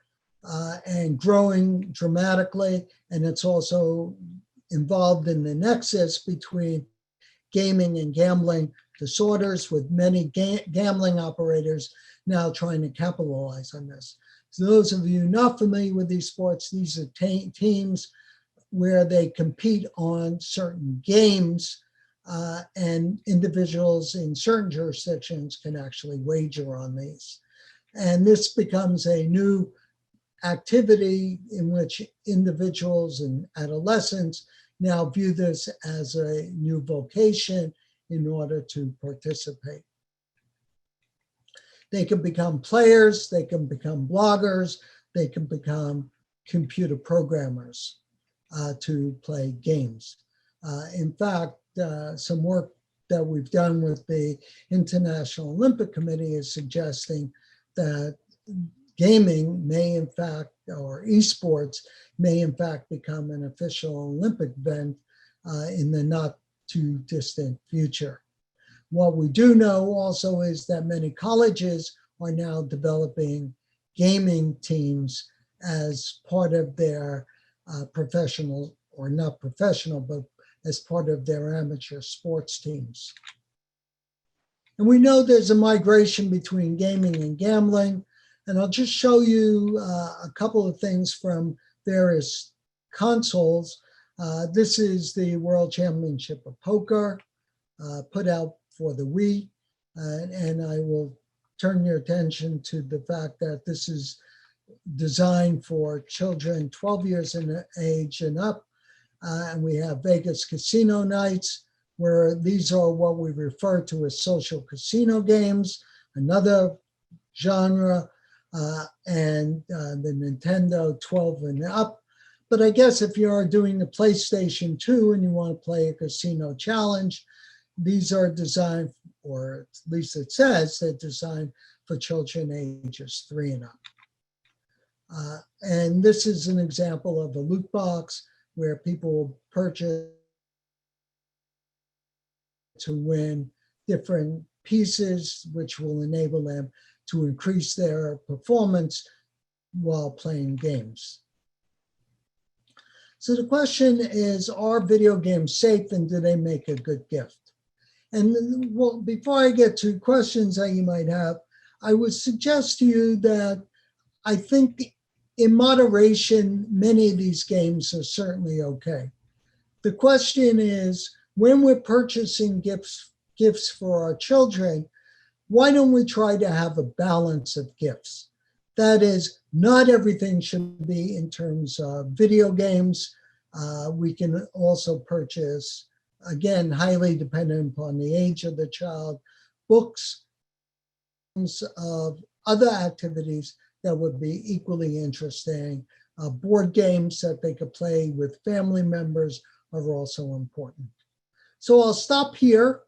and growing dramatically, and it's also involved in the nexus between gaming and gambling disorders, with many gambling operators now trying to capitalize on this. So those of you not familiar with these sports, these are teams where they compete on certain games, and individuals in certain jurisdictions can actually wager on these. And this becomes a new activity in which individuals and adolescents now view this as a new vocation in order to participate. They can become players, they can become bloggers, they can become computer programmers to play games. In fact, some work that we've done with the International Olympic Committee is suggesting that gaming may in fact, or esports may in fact become an official Olympic event in the not too distant future. What we do know also is that many colleges are now developing gaming teams as part of their professional, or not professional, but as part of their amateur sports teams. And we know there's a migration between gaming and gambling. And I'll just show you a couple of things from various consoles. This is the World Championship of Poker put out for the Wii. And I will turn your attention to the fact that this is designed for children 12 years in age and up. And we have Vegas casino nights, where these are what we refer to as social casino games, another genre, and the Nintendo 12 and up. But I guess if you're doing the PlayStation 2 and you want to play a casino challenge, these are designed, or at least it says they're designed for children ages 3 and up. And this is an example of a loot box where people will purchase to win different pieces, which will enable them to increase their performance while playing games. So the question is, are video games safe and do they make a good gift? And well, before I get to questions that you might have, I would suggest to you that I think in moderation, many of these games are certainly okay. The question is, when we're purchasing gifts for our children, why don't we try to have a balance of gifts? That is, not everything should be in terms of video games. We can also purchase, again, highly dependent upon the age of the child, books of other activities that would be equally interesting. Board games that they could play with family members are also important. So I'll stop here.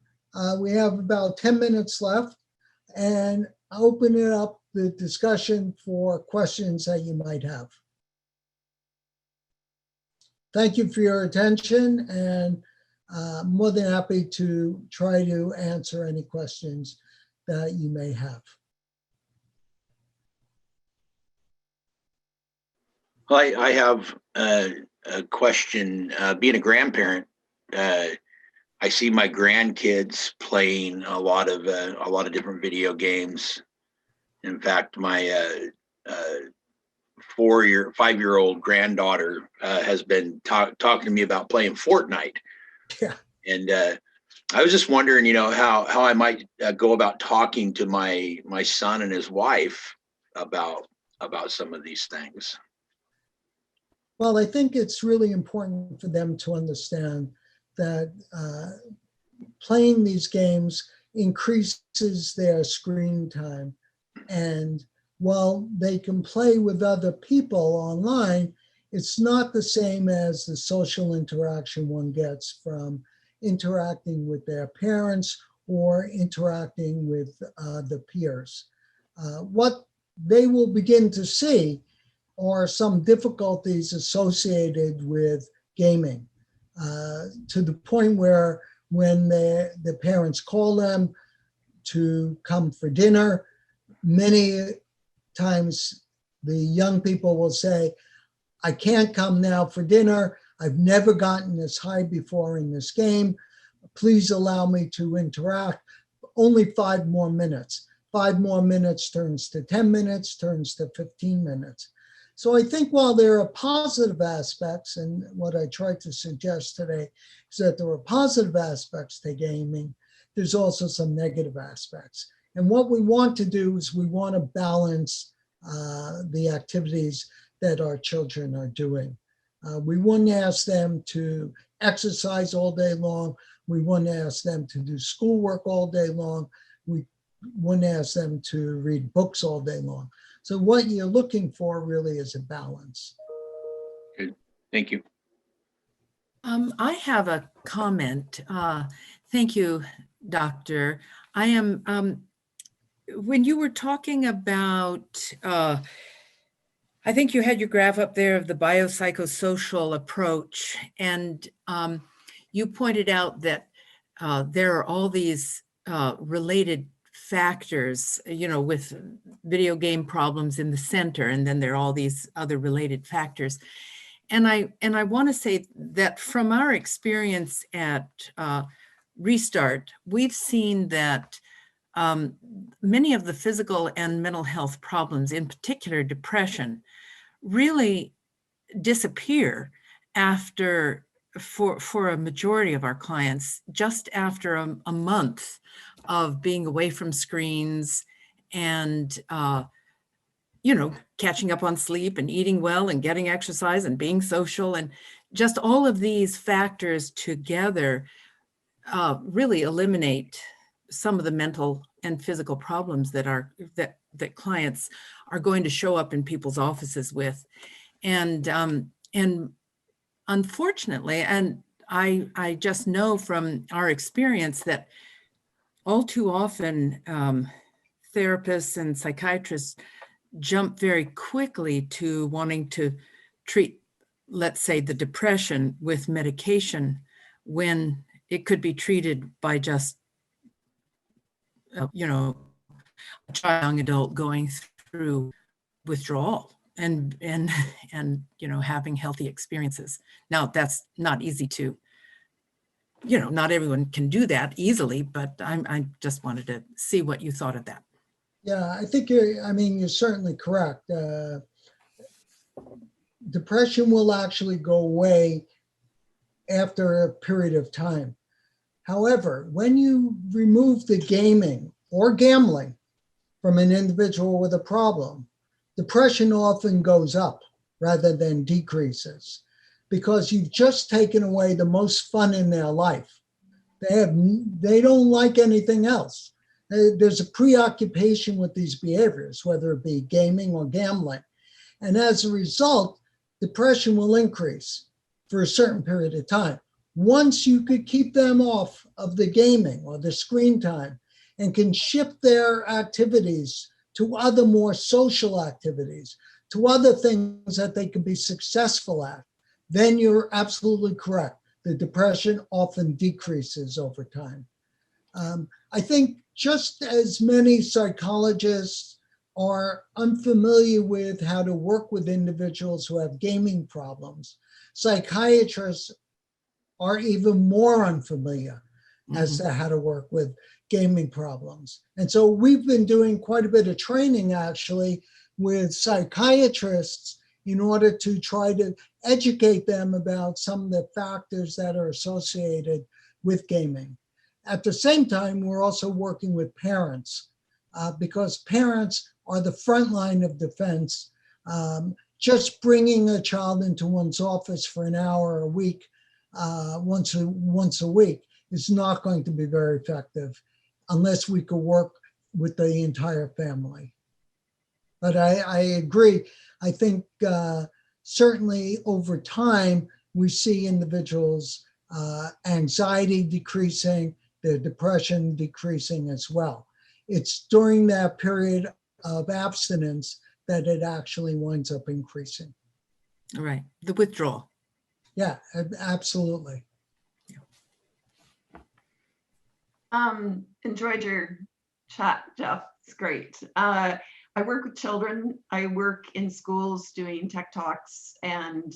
We have about 10 minutes left, and I'll open it up, the discussion, for questions that you might have. Thank you for your attention, and I'm more than happy to try to answer any questions that you may have. I have a question. Being a grandparent, I see my grandkids playing a lot of different video games. In fact, my 5-year-old granddaughter has been talking to me about playing Fortnite. Yeah. And I was just wondering, how I might go about talking to my son and his wife about some of these things. Well, I think it's really important for them to understand that playing these games increases their screen time. And while they can play with other people online, it's not the same as the social interaction one gets from interacting with their parents or interacting with the peers. What they will begin to see are some difficulties associated with gaming, to the point where when the parents call them to come for dinner, many times the young people will say, I can't come now for dinner. I've never gotten this high before in this game. Please allow me to interact. Only 5 more minutes. 5 more minutes turns to 10 minutes, turns to 15 minutes. So I think while there are positive aspects, and what I tried to suggest today is that there are positive aspects to gaming, there's also some negative aspects. And what we want to do is we want to balance the activities that our children are doing. We wouldn't ask them to exercise all day long. We wouldn't ask them to do schoolwork all day long. We wouldn't ask them to read books all day long. So what you're looking for really is a balance. Good. Thank you. I have a comment. Thank you, Doctor. I am, when you were talking about, I think you had your graph up there of the biopsychosocial approach, and you pointed out that there are all these related factors, with video game problems in the center, and then there are all these other related factors. And I want to say that from our experience at Restart, we've seen that many of the physical and mental health problems, in particular depression, really disappear for a majority of our clients, just after a month of being away from screens and catching up on sleep and eating well and getting exercise and being social, and just all of these factors together really eliminate some of the mental and physical problems that clients are going to show up in people's offices with. And unfortunately, and I just know from our experience that all too often therapists and psychiatrists jump very quickly to wanting to treat, let's say, the depression with medication when it could be treated by just, a young adult going through withdrawal and having healthy experiences. Now, that's not easy to, not everyone can do that easily, but I just wanted to see what you thought of that. Yeah, I think you're certainly correct. Depression will actually go away after a period of time. However, when you remove the gaming or gambling from an individual with a problem, depression often goes up rather than decreases, because you've just taken away the most fun in their life. They don't like anything else. There's a preoccupation with these behaviors, whether it be gaming or gambling. And as a result, depression will increase for a certain period of time. Once you could keep them off of the gaming or the screen time and can shift their activities to other more social activities, to other things that they can be successful at, then you're absolutely correct. The depression often decreases over time. I think just as many psychologists are unfamiliar with how to work with individuals who have gaming problems, psychiatrists are even more unfamiliar as to how to work with gaming problems. And so we've been doing quite a bit of training actually with psychiatrists in order to try to educate them about some of the factors that are associated with gaming. At the same time, we're also working with parents because parents are the front line of defense. Just bringing a child into one's office for an hour a week, once a week, is not going to be very effective unless we could work with the entire family. But I agree. I think certainly over time, we see individuals' anxiety decreasing, their depression decreasing as well. It's during that period of abstinence that it actually winds up increasing. All right, the withdrawal. Yeah, absolutely. Enjoyed your chat, Jeff. It's great. I work with children. I work in schools doing tech talks and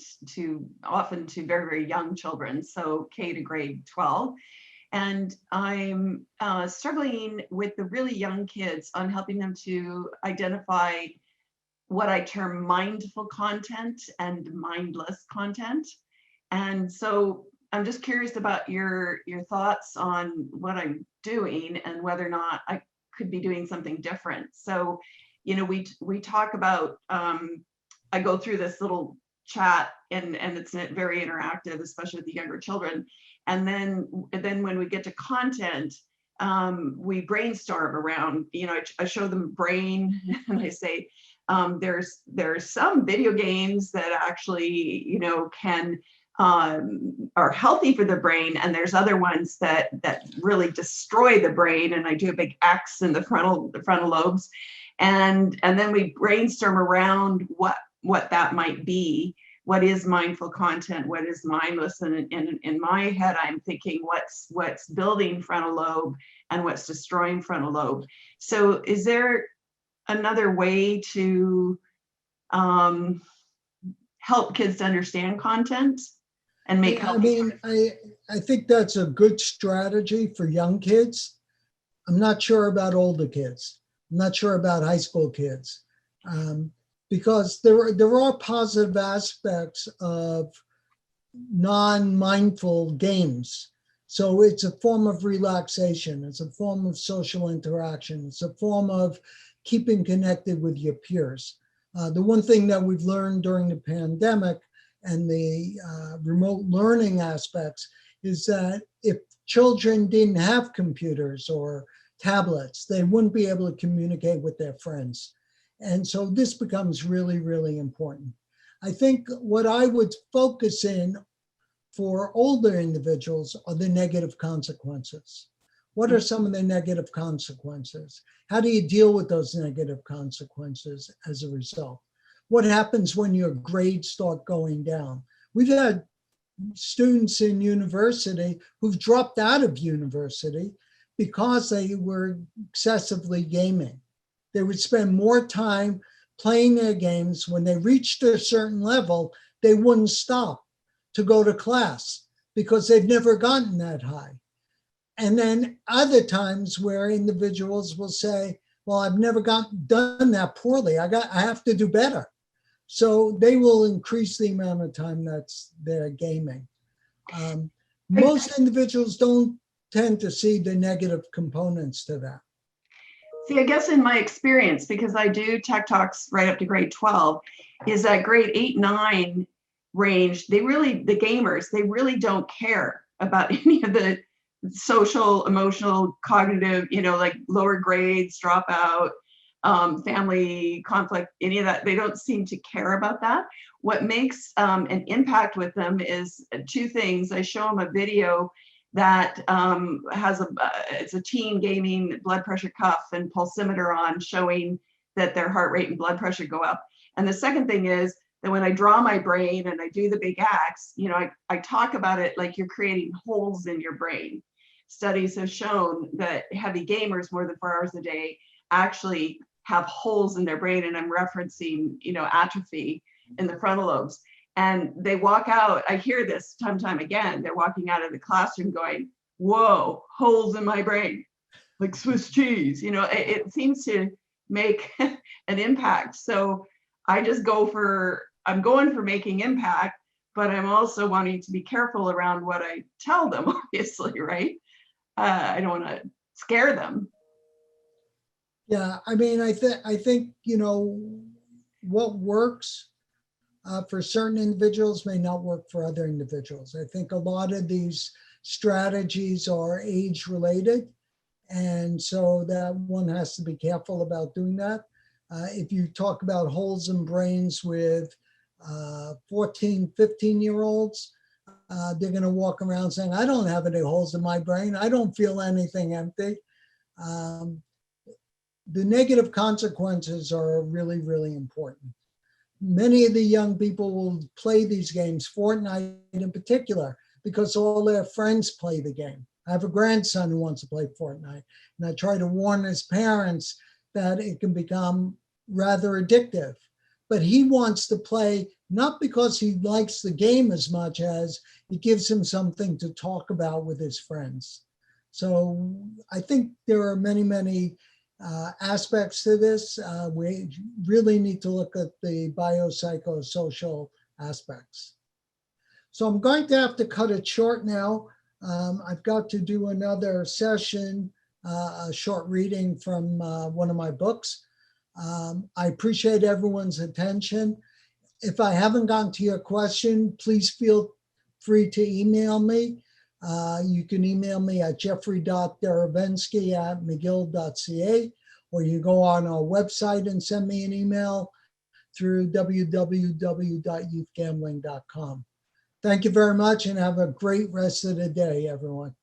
often to very, very young children, so K to grade 12. And I'm struggling with the really young kids on helping them to identify what I term mindful content and mindless content. And so I'm just curious about your thoughts on what I'm doing and whether or not I could be doing something different. So, we talk about, I go through this little chat, and it's very interactive, especially with the younger children. And then when we get to content, we brainstorm around, I show them brain and I say, there's some video games that actually, can are healthy for the brain, and there's other ones that really destroy the brain. And I do a big X in the frontal lobes, and then we brainstorm around what that might be. What is mindful content? What is mindless? And in my head, I'm thinking what's building frontal lobe and what's destroying frontal lobe. So is there another way to help kids to understand content and make I mean, I think that's a good strategy for young kids. I'm not sure about older kids. I'm not sure about high school kids. Because there are positive aspects of non-mindful games. So it's a form of relaxation. It's a form of social interaction. It's a form of keeping connected with your peers. The one thing that we've learned during the pandemic and the remote learning aspects is that if children didn't have computers or tablets, they wouldn't be able to communicate with their friends. And so this becomes really, really important. I think what I would focus in for older individuals are the negative consequences. What are some of the negative consequences? How do you deal with those negative consequences as a result? What happens when your grades start going down? We've had students in university who've dropped out of university because they were excessively gaming. They would spend more time playing their games. When they reached a certain level, they wouldn't stop to go to class because they've never gotten that high. And then other times where individuals will say, well, I've never done that poorly. I have to do better. So they will increase the amount of time that's they're gaming. Most individuals don't tend to see the negative components to that. See, I guess in my experience, because I do tech talks right up to grade 12, is that grade 8, 9 range, the gamers, they really don't care about any of the social, emotional, cognitive, like lower grades, dropout, family conflict, any of that. They don't seem to care about that. What makes an impact with them is two things. I show them a video that has it's a teen gaming blood pressure cuff and pulsimeter on, showing that their heart rate and blood pressure go up. And the second thing is that when I draw my brain and I do the big X, I talk about it like you're creating holes in your brain. Studies have shown that heavy gamers more than 4 hours a day actually have holes in their brain, and I'm referencing, atrophy in the frontal lobes. And they walk out, I hear this time and time again, they're walking out of the classroom going, whoa, holes in my brain, like Swiss cheese. It seems to make an impact. So I just I'm going for making impact, but I'm also wanting to be careful around what I tell them, obviously, right? I don't want to scare them. Yeah, I mean, I think, what works for certain individuals may not work for other individuals. I think a lot of these strategies are age related. And so that one has to be careful about doing that. If you talk about holes in brains with 14, 15-year-olds, they're going to walk around saying, I don't have any holes in my brain. I don't feel anything empty. The negative consequences are really, really important. Many of the young people will play these games, Fortnite in particular, because all their friends play the game. I have a grandson who wants to play Fortnite, and I try to warn his parents that it can become rather addictive. But he wants to play not because he likes the game as much as it gives him something to talk about with his friends. So I think there are many, many aspects to this. We really need to look at the biopsychosocial aspects. So I'm going to have to cut it short now. I've got to do another session, a short reading from one of my books. I appreciate everyone's attention. If I haven't gotten to your question, please feel free to email me. You can email me at jeffrey.derevensky@mcgill.ca, or you go on our website and send me an email through www.youthgambling.com. Thank you very much and have a great rest of the day, everyone.